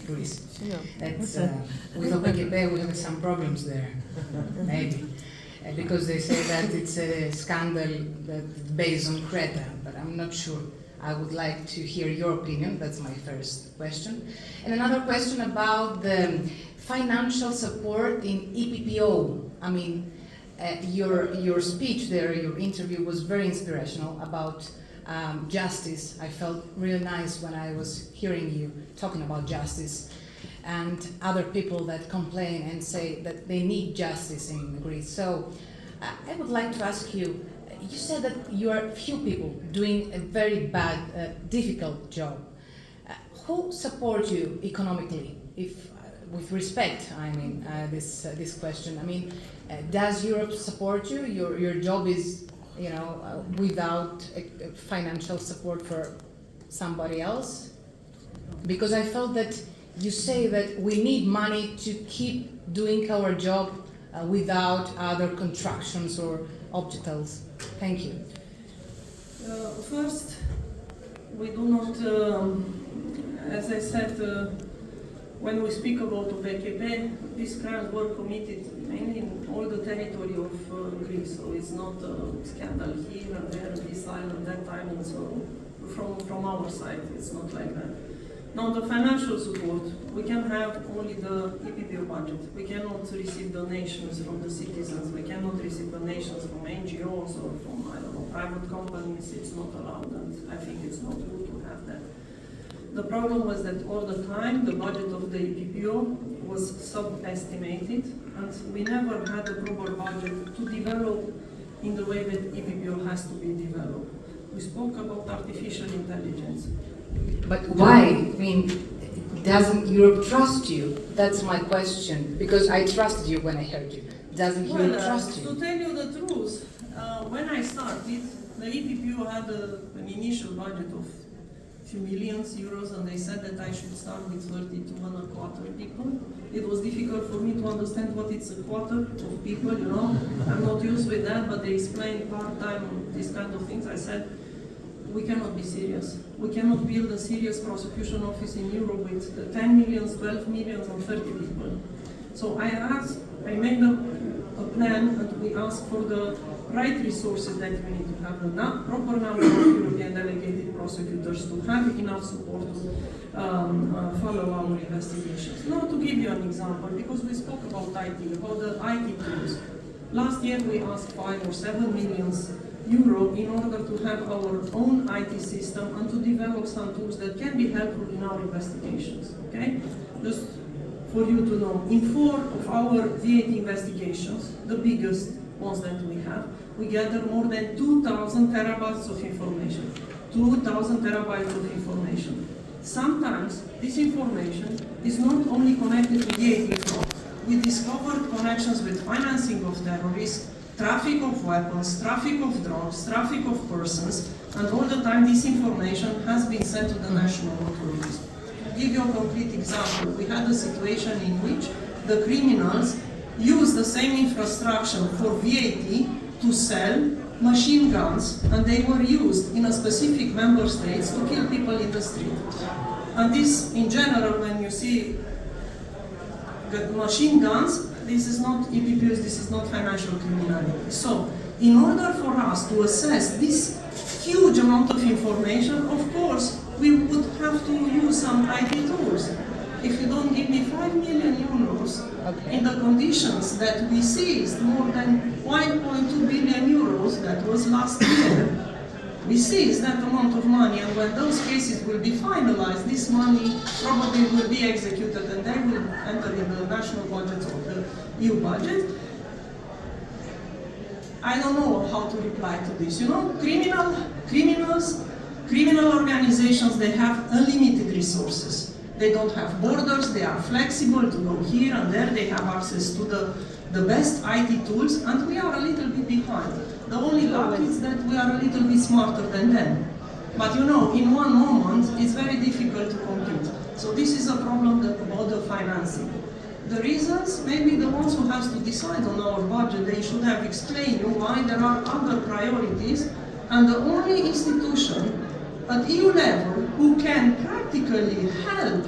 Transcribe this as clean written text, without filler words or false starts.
Greece. That's, with OPKP we have some problems there, maybe. Because they say that it's a scandal that's based on Creta, but I'm not sure. I would like to hear your opinion. That's my first question. And another question about the financial support in EPPO. I mean, your speech there, your interview was very inspirational about justice. I felt really nice when I was hearing you talking about justice and other people that complain and say that they need justice in Greece. So I would like to ask you, you said that you are few people doing a very bad, difficult job. Who support you economically? If, with respect, I mean, this question. I mean, does Europe support you? Your job is, you know, without financial support for somebody else? Because I felt that you say that we need money to keep doing our job without other contractions or obstacles. Thank you. First, we do not, as I said, when we speak about OPKP, these crimes were committed mainly in all the territory of Greece, so it's not a scandal here and there, this island, that island, so from our side, it's not like that. Now, the financial support, we can have only the EPPO budget. We cannot receive donations from the citizens. We cannot receive donations from NGOs or from, I don't know, private companies. It's not allowed, and I think it's not good to have that. The problem was that all the time, the budget of the EPPO was sub-estimated, and we never had a proper budget to develop in the way that EPPO has to be developed. We spoke about artificial intelligence. But why? I mean, doesn't Europe trust you? That's my question. Because I trusted you when I heard you. Doesn't Europe trust you? To tell you the truth, when I started, the EPPO had an initial budget of a few millions euros, and they said that I should start with 32.25 people. It was difficult for me to understand what it's a quarter of people, you know. I'm not used with that, but they explained part-time, these kind of things. I said, we cannot be serious. We cannot build a serious prosecution office in Europe with 10 millions, 12 millions, and 30 people. So I made a plan, and we asked for the right resources that we need to have, the proper number of European delegated prosecutors to have enough support to follow our investigations. Now, to give you an example, because we spoke about IT, about the IT tools. Last year we asked 5 or 7 million euro in order to have our own IT system and to develop some tools that can be helpful in our investigations, okay? Just for you to know, in 4 of our VAT investigations, the biggest ones that we have, we gather more than 2,000 terabytes of information. 2,000 terabytes of information. Sometimes this information is not only connected to VAT fraud. We discovered connections with financing of terrorists, traffic of weapons, traffic of drugs, traffic of persons, and all the time this information has been sent to the national authorities. To give you a concrete example, we had a situation in which the criminals used the same infrastructure for VAT to sell machine guns, and they were used in a specific member states to kill people in the street. And this, in general, when you see machine guns, this is not EPPOs, this is not financial criminality. So, in order for us to assess this huge amount of information, of course, we would have to use some IT tools. If you don't give me 5 million euros in the conditions that we seized more than 1.2 billion euros, that was last year, we seized that amount of money, and when those cases will be finalized, this money probably will be executed and they will enter in the national budget or the EU budget. I don't know how to reply to this. You know, criminal organizations, they have unlimited resources. They don't have borders, they are flexible to go here and there, they have access to the best IT tools, and we are a little bit behind. The only luck is that we are a little bit smarter than them. But you know, in one moment, it's very difficult to compete. So this is a problem about the financing. The reasons, maybe the ones who have to decide on our budget, they should have explained you why there are other priorities, and the only institution at EU level who can practically help